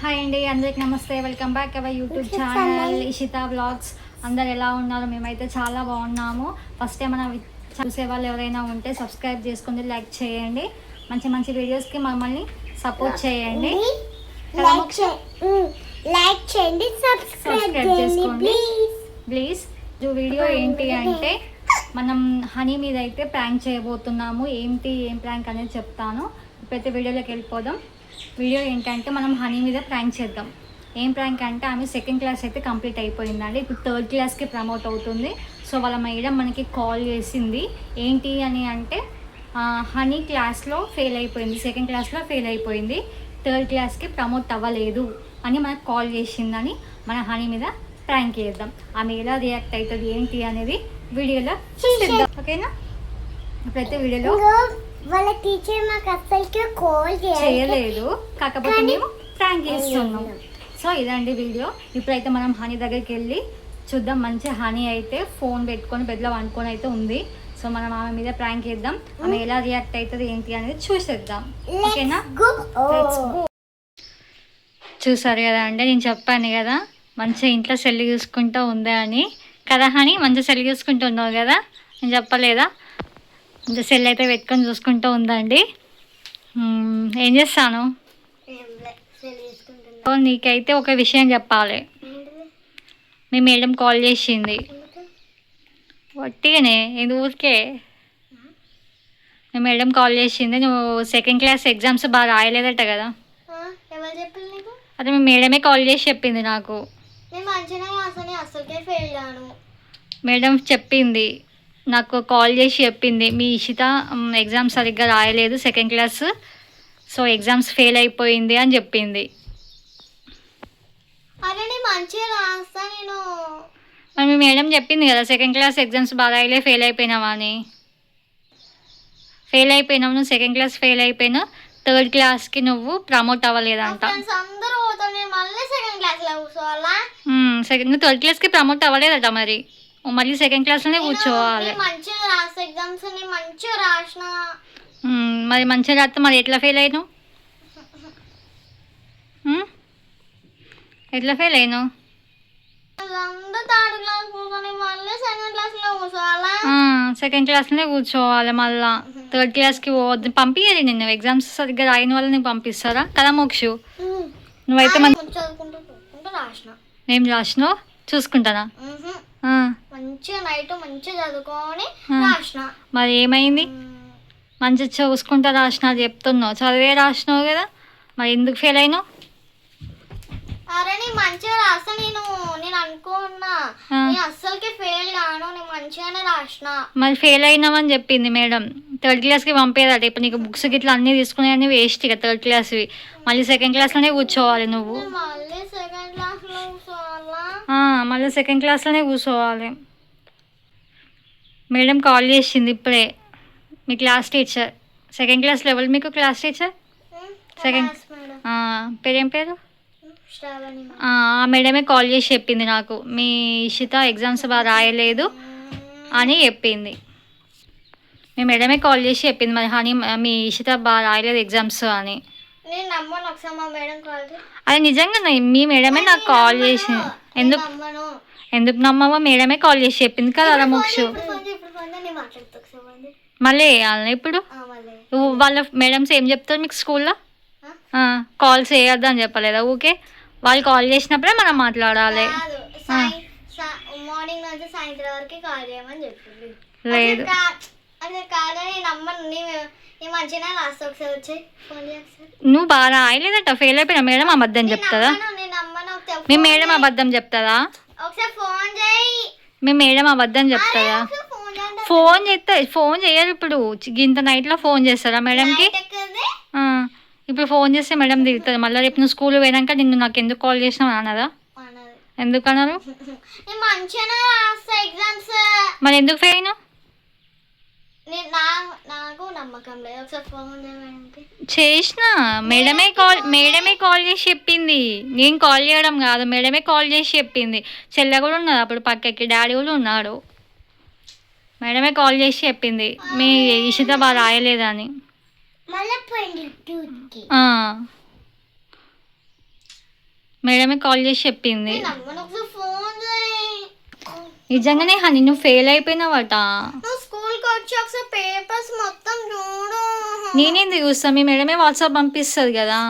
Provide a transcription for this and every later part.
Hi అండి, అందరికి నమస్తే. Welcome back our YouTube channel Ishita vlogs. అందరు ఎలా ఉన్నారు? మేమైతే చాలా బాగున్నాము. ఫస్ట్ టైం మనం చూసే వాళ్ళు ఎవరైనా ఉంటే సబ్స్క్రైబ్ చేసుకుని లైక్ చేయండి. మంచి మంచి వీడియోస్కి మమ్మల్ని సపోర్ట్ చేయండి. లైక్ చేయండి, సబ్స్క్రైబ్ చేసుకోండి ప్లీజ్. వీడియో ఏంటి అంటే మనం హనీ మీద అయితే ప్రాంక్ చేయబోతున్నాము. ఏం ప్రాంక్ అనేది చెప్తాను. ఇప్పుడైతే వీడియోలోకి వెళ్ళిపోదాం. వీడియో ఏంటంటే మనం హనీ మీద ప్రాంక్ చేద్దాం. ఏం ప్రాంక్ అంటే ఆమె సెకండ్ క్లాస్ అయితే కంప్లీట్ అయిపోయిందండి. ఇప్పుడు థర్డ్ క్లాస్కి ప్రమోట్ అవుతుంది. సో వాళ్ళ మేడం మనకి కాల్ చేసింది. ఏంటి అని అంటే హనీ క్లాస్లో ఫెయిల్ అయిపోయింది, సెకండ్ క్లాస్లో ఫెయిల్ అయిపోయింది, థర్డ్ క్లాస్కి ప్రమోట్ అవ్వలేదు అని మనకు కాల్ చేసిందని మన హనీ మీద ప్రాంక్ చేద్దాం. ఆమె ఎలా రియాక్ట్ అవుతుంది ఏంటి అనేది వీడియోలో చూసేద్దాం. ఓకేనా? ఇప్పుడైతే వీడియోలో వాళ్ళ టీచర్ మాకు అసలుకి కాల్ చేయలేదు, కాకపోతే మేము ప్రాంక్ చేస్తున్నాం. సో ఇదండి వీడియో. ఇప్పుడైతే మనం హనీ దగ్గరికి వెళ్ళి చూద్దాం. మంచి హనీ అయితే ఫోన్ పెట్టుకొని బెడ్లో వండుకొని అయితే ఉంది. సో మనం ఆమె మీద ప్రాంక్ చేద్దాం. ఆమె ఎలా రియాక్ట్ అవుతుంది ఏంటి అనేది చూసేద్దాం. ఓకేనా? చూసారు కదా అండి, నేను చెప్పాను కదా మంచిగా ఇంట్లో సెల్ చూసుకుంటూ ఉందా అని. కదా హనీ, మంచిగా సెల్ చూసుకుంటున్నావు కదా, నేను చెప్పలేదా? ఇంకా సెల్ అయితే పెట్టుకొని చూసుకుంటూ ఉందండి. ఏం చేస్తాను? నీకైతే ఒక విషయం చెప్పాలి. మీ మేడం కాల్ చేసింది వట్టిగానే, ఇది ఊరికే. మీ మేడం కాల్ చేసింది. నువ్వు సెకండ్ క్లాస్ ఎగ్జామ్స్ బాగా రాయలేదట కదా. అదే మీ మేడమే కాల్ చేసి చెప్పింది నాకు. మేడం చెప్పింది నాకు, కాల్ చేసి చెప్పింది మీ ఇషిత ఎగ్జామ్స్ సరిగ్గా రాయలేదు second class, so exams fail అయిపోయింది అని చెప్పింది. మరి మీ మేడం చెప్పింది కదా సెకండ్ క్లాస్ ఎగ్జామ్స్ బాగా రాయలే, ఫెయిల్ అయిపోయినావా అని. ఫెయిల్ అయిపోయినావు, నువ్వు సెకండ్ క్లాస్ ఫెయిల్ అయిపోయినావు, థర్డ్ క్లాస్కి నువ్వు ప్రమోట్ అవ్వలేదంట. నువ్వు థర్డ్ క్లాస్కి ప్రమోట్ అవ్వలేదట, మరి మళ్ళీ సెకండ్ క్లాస్లోనే కూర్చోవాలి. మరి మంచిగా రాస్తే మరి ఎట్లా ఫెయిల్ అయినావు? ఎట్లా ఫెయిల్ అయినావు? సెకండ్ క్లాస్లోనే కూర్చోవాలి, మళ్ళా థర్డ్ క్లాస్కి పోవద్దు. పంపించాలి నిన్ను, ఎగ్జామ్స్ సరిగ్గా రాయని వాళ్ళు నీకు పంపిస్తారా కదా మోక్షు? నువ్వైతే ఏం రాసినావు చూసుకుంటానా? మరి ఏమైంది? మంచిగా చూసుకుంటా రాసిన చెప్తున్నావు, చదివే రాసినావు కదా, మరి ఎందుకు ఫెయిల్ అయినావు? అరే నీ మంచిగా రాస్తా, నేను అనుకున్నా అస్సలకి ఫెయిల్ కాను, నేను మంచిగానే రాసిన. మరి ఫెయిల్ అయినామని చెప్పింది మేడం. థర్డ్ క్లాస్కి పంపేదట. ఇప్పుడు నీకు బుక్స్ గిట్లా అన్నీ తీసుకునే అన్నీ వేస్ట్ ఇక థర్డ్ క్లాస్వి. మళ్ళీ సెకండ్ క్లాస్లోనే కూర్చోవాలి నువ్వు. మళ్ళీ సెకండ్ క్లాస్లో కూర్చోవాలా? మళ్ళీ సెకండ్ క్లాస్లోనే కూర్చోవాలి. మేడం కాల్ చేసింది ఇప్పుడే, మీ class teacher. Second class level మీకు క్లాస్ టీచర్ సెకండ్ పేరేం పేరు? ఆ మేడమే కాల్ చేసి చెప్పింది నాకు, మీ ఇషిత ఎగ్జామ్స్ బాగా రాయలేదు అని చెప్పింది. మీ మేడమే కాల్ చేసి చెప్పింది మరి హనీ మీ ఇషిత బాగా రాయలేదు ఎగ్జామ్స్ అని. అది నిజంగా మీ మేడమే నాకు కాల్ చేసింది. ఎందుకు నమ్మవా? మేడమే కాల్ చేసి చెప్పింది కదా అలా మోక్షు. మళ్ళీ వేయాలి ఇప్పుడు. వాళ్ళ మేడమ్స్ ఏం చెప్తారు మీకు స్కూల్లో? కాల్స్ వేయొద్దు అని చెప్పలేదా? ఓకే, వాళ్ళు కాల్ చేసినప్పుడే మనం మాట్లాడాలి. మార్నింగ్ నుంచి సాయంత్రం వరకు కాల్ చేయమని చెప్పింది. లేదు నువ్వు బాగా రాయలేదట, ఫెయిల్ అయిపోయినా మేడం అబద్ధం చెప్తుందా? మీ మేడం అబద్ధం చెప్తుందా? మీ మేడం అబద్ధం చెప్తుందా? ఫోన్ చేస్తా, ఫోన్ చేయరు ఇప్పుడు. ఇంత నైట్లో ఫోన్ చేస్తారా మేడంకి? ఇప్పుడు ఫోన్ చేస్తే మేడం దిగుతుంది. మళ్ళీ రేపు నువ్వు స్కూల్ పోయినాక నిన్ను నాకు ఎందుకు కాల్ చేసినావు అన్నదా? ఎందుకు అన్నారు? మరి ఎందుకు ఫెయిల్ అయినావు? చేసిన మేడమే కాల్ చేసి చెప్పింది, నేను కాల్ చేయడం కాదు. మేడమే కాల్ చేసి చెప్పింది. చెల్లె కూడా ఉన్నది అప్పుడు పక్కకి, డాడీ కూడా ఉన్నాడు. మేడమే కాల్ చేసి చెప్పింది మీ ఇషిత బాగా రాయలేదని. మేడమే కాల్ చేసి చెప్పింది. నేను అమ్మను ఒకసారి ఫోన్ చేయి. నిజంగానే హనీ నువ్వు ఫెయిల్ అయిపోయినావట. నువ్వు స్కూల్కి వచ్చి ఒకసారి పేపర్స్ మొత్తం చూడు. నేనేంది చూస్తా, మీ మేడమే వాట్సాప్ పంపిస్తుంది కదా.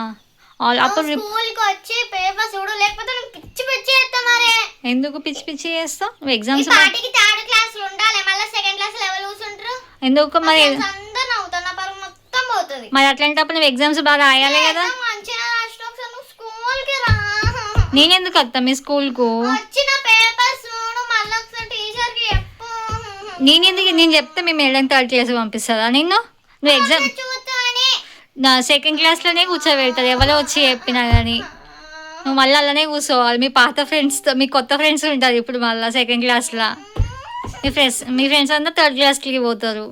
అప్పుడు స్కూల్కి వచ్చి పేపర్స్ చూడు, లేకపోతే నువ్వు పిచ్చి పిచ్చి చేస్తా. మరి ఎందుకు పిచ్చి పిచ్చి చేస్తావు? నువ్వు ఎగ్జామ్స్ పాటికి థర్డ్ క్లాస్ ఉండాలి, మళ్ళీ సెకండ్ క్లాస్ లెవెల్ కూర్చుంటారు. ఎందుకు మరి? అందరు నవ్వుతారు, నా పరువు మొత్తం పోతుంది. మరి అట్లాంటప్పుడు నువ్వు ఎగ్జామ్స్ బాగా రాయాలి కదా. మంచిగా రాసిన ఒకసారి నువ్వు స్కూల్కి రా. నేనెందుకు వస్తా మీ స్కూల్కు? వచ్చిన పేపర్స్ చూడు, మళ్ళీ ఒకసారి టీచర్కి చెప్పు. నేను చెప్తే మీ మేడం థర్డ్ క్లాస్ పంపిస్తుందా నిన్ను? నువ్వు ఎగ్జామ్ చూస్తాని నా సెకండ్ క్లాస్లోనే కూర్చోబెడతారు ఎవరో వచ్చి చెప్పినా కానీ. నువ్వు మళ్ళీ అలానే కూర్చోవాలి. మీ పాత ఫ్రెండ్స్తో, మీ కొత్త ఫ్రెండ్స్ ఉంటారు ఇప్పుడు మళ్ళీ సెకండ్ క్లాస్లో. మీ ఫ్రెండ్స్ అంతా థర్డ్ క్లాస్కి పోతారు.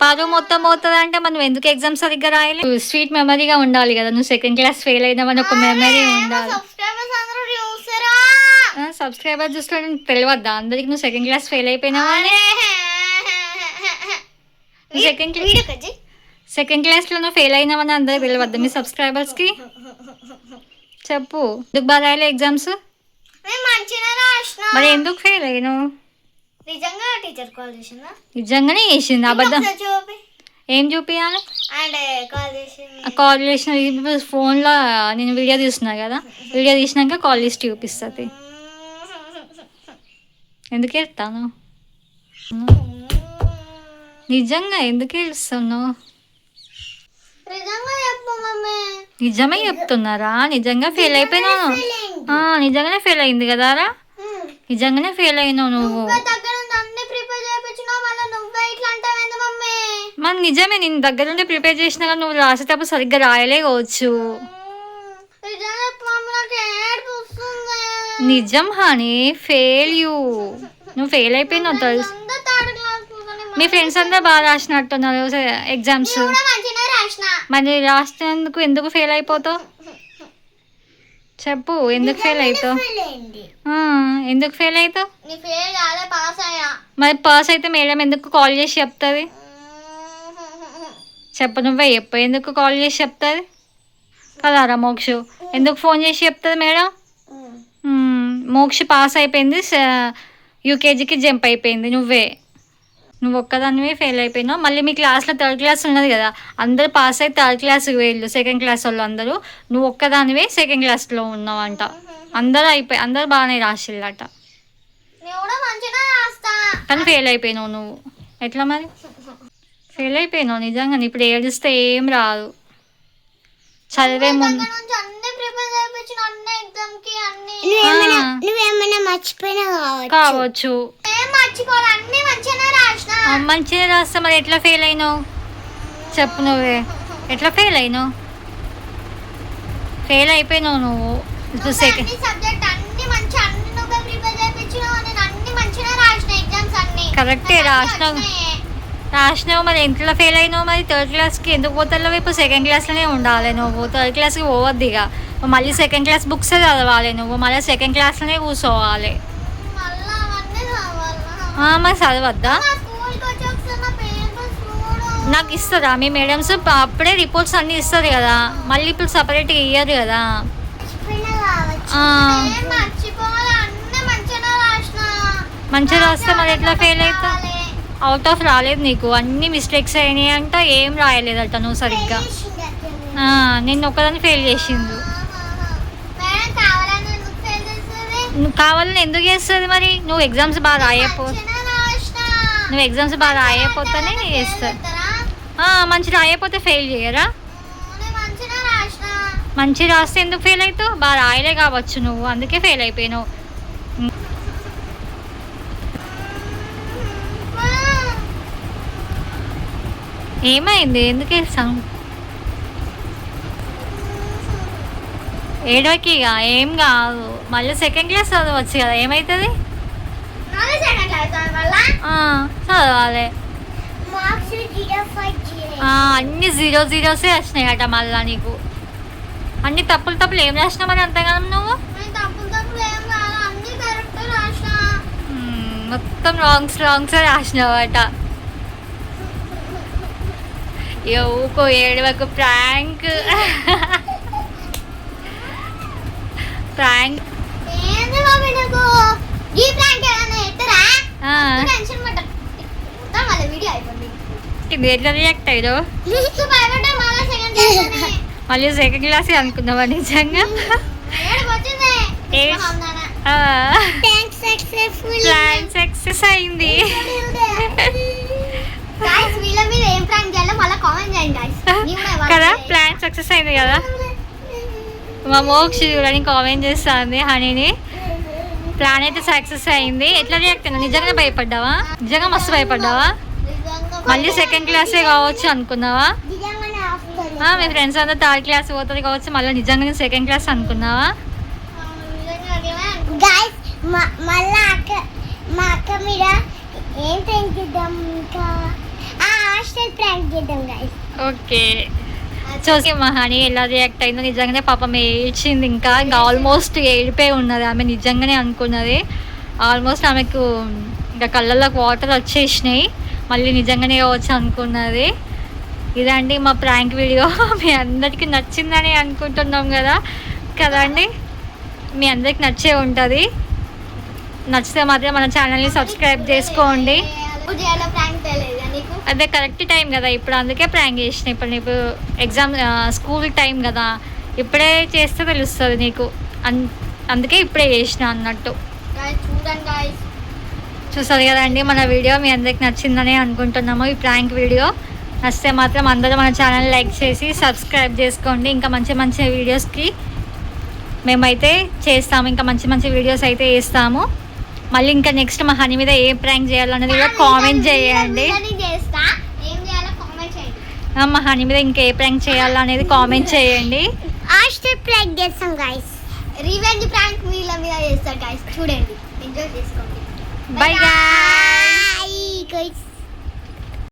పరువు మొత్తం పోతుంది అంటే మనం ఎందుకు ఎగ్జామ్స్ సరిగ్గా రాయాలి? స్వీట్ మెమరీగా ఉండాలి కదా. నువ్వు సెకండ్ క్లాస్ ఫెయిల్ అయినామని ఒక మెమరీ ఉండాలి. సబ్స్క్రైబర్ చూస్తే తెలియద్దా అందరికి నువ్వు సెకండ్ క్లాస్ ఫెయిల్ అయిపోయినావని? సెకండ్ క్లాస్లో నువ్వు ఫెయిల్ అయినావని అందరికి తెలియవద్దా మీ సబ్స్క్రైబర్స్కి? చెప్పు, ఎందుకు బాగా రాయాలి ఎగ్జామ్స్? మరి ఎందుకు ఫెయిల్ అయినావు? నిజంగానే చేసింది అబద్ధం? ఏం చూపించాలి? కాల్ చేసిన ఫోన్లో నేను వీడియో తీస్తున్నా కదా, వీడియో తీసినాక కాల్ లిస్ట్ చూపిస్తుంది. ఎందుకు వెళ్తాను? నిజంగా ఎందుకు వెళ్తున్నావు? నిజమే చెప్తున్నారా? నిజంగా ఫెయిల్ అయిపోయినావు? నిజంగానే ఫెయిల్ అయింది కదారా? నిజంగానే ఫెయిల్ అయినావు నువ్వు. మరి నిజమే, నేను దగ్గర నుండి ప్రిపేర్ చేసినా కానీ నువ్వు రాసేటప్పుడు సరిగ్గా రాయలేకపోవచ్చు. నిజం హాని, నువ్వు ఫెయిల్ అయిపోయినావు తెలుసు. మీ ఫ్రెండ్స్ అందరూ బాగా రాసినట్టున్నారు ఎగ్జామ్స్. మరి రాసినందుకు ఎందుకు ఫెయిల్ అయిపోతావు? చెప్పు, ఎందుకు ఫెయిల్ అవుతావు? ఎందుకు ఫెయిల్ అవుతావు? మరి పాస్ అయితే మేడం ఎందుకు కాల్ చేసి చెప్తుంది? చెప్పు, నువ్వే చెప్పు, ఎందుకు కాల్ చేసి చెప్తుంది కదారా మోక్ష? ఎందుకు ఫోన్ చేసి చెప్తుంది మేడం? మోక్ష పాస్ అయిపోయింది, యూకేజీకి జంప్ అయిపోయింది. నువ్వు ఒక్కదానివే ఫెయిల్ అయిపోయినావు. మళ్ళీ మీ క్లాస్లో థర్డ్ క్లాస్ ఉన్నది కదా, అందరూ పాస్ అయి థర్డ్ క్లాస్కి వెళ్ళు, సెకండ్ క్లాస్ వాళ్ళు అందరూ. నువ్వు ఒక్కదానివే సెకండ్ క్లాస్లో ఉన్నావు అంట. అందరూ బాగానే రాసిల్లట, కానీ ఫెయిల్ అయిపోయినావు నువ్వు. ఎట్లా మరి ఫెయిల్ అయిపోయినావు? నిజంగా ఇప్పుడు ఏడిస్తే ఏం రాదు. చదివే ముందు కావచ్చు. మంచిగా రాస్తా. మరి ఎట్లా ఫెయిల్ అయినావు చెప్పు, నువ్వే ఎట్లా ఫెయిల్ అయినావు? ఫెయిల్ అయిపోయినావు నువ్వు. కరెక్టే రాసినావు. మరి ఎంతలో ఫెయిల్ అయినావు? మరి థర్డ్ క్లాస్కి ఎందుకు పోతావు? ఇప్పుడు సెకండ్ క్లాస్లోనే ఉండాలి నువ్వు, థర్డ్ క్లాస్కి పోవద్దు ఇక. మళ్ళీ సెకండ్ క్లాస్ బుక్స్ చదవాలి నువ్వు, మళ్ళీ సెకండ్ క్లాస్లోనే కూర్చోవాలి. మరి చదవద్దా? నాకు ఇస్తారా మీ మేడమ్స్? అప్పుడే రిపోర్ట్స్ అన్నీ ఇస్తారు కదా, మళ్ళీ ఇప్పుడు సపరేట్గా ఇయ్యరు కదా. మంచిగా రాస్తే మరి ఎట్లా ఫెయిల్ అవుతావు? అవుట్ ఆఫ్ రాలేదు నీకు, అన్ని మిస్టేక్స్ అయినాయి అంట, ఏం రాయలేదట నువ్వు సరిగ్గా. నిన్ను ఒక్కదాన్ని ఫెయిల్ చేసిండు. కావాలని ఎందుకు చేస్తుంది మరి? నువ్వు ఎగ్జామ్స్ బాగా రాయకపోతేనే చేస్తారు. మంచి రాయకపోతే ఫెయిల్ చేయరా? మంచి రాస్తే ఎందుకు ఫెయిల్ అవుతావు? బాగా రాయలే కావచ్చు నువ్వు, అందుకే ఫెయిల్ అయిపోయినావు. ఏమైంది? ఎందుకు వేస్తాను? ఏడవకి ఇక ఏం కాదు, మళ్ళీ సెకండ్ క్లాస్ చదవచ్చు కదా, ఏమవుతుంది? చదవాలి. అన్ని 0 వచ్చినాయి అట మళ్ళా నీకు. అన్ని తప్పులు ఏం రాసినావు మరి అంతగానం నువ్వు? మొత్తం రాంగ్స్ రాసినావు అట. ఊకో ఏడవకు, ప్రాంక్. ప్రాంక్ ఏంది బాబు నాకు ఈ ప్రాంక్ ఏమైనా ఎత్తరా టెన్షన్ పడ్డా మొత్తం వాళ్ళ వీడియో అయిపోయింది ఎట్లా రియాక్ట్ అయ్యారు లిస్ట్ భయపడ్డా మళ్ళీ సెకండ్ క్లాస్ మళ్ళీ సెకండ్ క్లాస్ అనుకున్నావా నిజంగా వచ్చింది ప్లాన్ సక్సెస్ అయింది గాయ్స్ వీళ్ళ మీద ఏం ప్రాంక్ చేయాలో మళ్ళీ కామెంట్ చేయండి గాయ్స్ కదా ప్లాన్ సక్సెస్ అయింది కదా మా మోక్ష చూడని కామెంట్ చేస్తుంది హనీని ప్లాన్ అయితే సక్సెస్ అయింది ఎట్లా రియాక్ట్ అయినా నిజంగా భయపడ్డావా నిజంగా మస్తు భయపడ్డావా మళ్ళీ సెకండ్ క్లాసే కావచ్చు అనుకున్నావా మీ ఫ్రెండ్స్ అందరూ థర్డ్ క్లాస్ పోతుంది కావచ్చు మళ్ళీ నిజంగా సెకండ్ క్లాస్ అనుకున్నావా గాయ్స్ మళ్ళీ మా అక్క మీద ఏం ప్రాంక్ చేద్దాం ఇంకా హాస్టల్ ప్రాంక్ చేద్దాం గాయ్స్ ఓకే చూసి మా హనీ ఎలా రియాక్ట్ అయిందో నిజంగానే పాపం ఏడ్చింది ఇంకా ఆల్మోస్ట్ ఏడిపోయి ఉన్నది ఆమె నిజంగానే అనుకున్నది ఆల్మోస్ట్ ఆమెకు ఇంకా కళ్ళల్లోకి వాటర్ వచ్చేసినాయి మళ్ళీ నిజంగానే కావచ్చు అనుకున్నది ఇదండి మా ప్రాంక్ వీడియో మీ అందరికీ నచ్చిందని అనుకుంటున్నాం కదండి మీ అందరికి నచ్చే ఉంటుంది నచ్చితే మాత్రం మన ఛానల్ని సబ్స్క్రైబ్ చేసుకోండి అదే కరెక్ట్ టైం కదా ఇప్పుడు అందుకే ప్రాంక్ చేసిన ఇప్పుడు నీకు ఎగ్జామ్ స్కూల్ టైం కదా ఇప్పుడే చేస్తే తెలుస్తుంది నీకు అందుకే ఇప్పుడే చేసిన అన్నట్టు చూసారు కదండి మన వీడియో మీ అందరికి నచ్చిందని అనుకుంటున్నాము ఈ ప్రాంక్ వీడియో నచ్చితే మాత్రం అందరూ మన ఛానల్ లైక్ చేసి సబ్స్క్రైబ్ చేసుకోండి ఇంకా మంచి మంచి వీడియోస్కి మేమైతే చేస్తాము ఇంకా మంచి మంచి వీడియోస్ అయితే వేస్తాము మళ్ళీ ఇంకా నెక్స్ట్ మా హనీ మీద ఏ ప్రాంక్ చేయాలన్నది కూడా కామెంట్ చేయండి మా హనీ మీద ఇంకా ఏ ప్రాంక్ చేయాలనేది కామెంట్ చేయండి హాస్టల్ ప్రాంక్ చేస్తాం గైస్ రివెంజ్ ప్రాంక్ వీళ్ళ మీద చేస్తాం గైస్ చూడండి ఎంజాయ్ చేసుకోండి బై గాయ్స్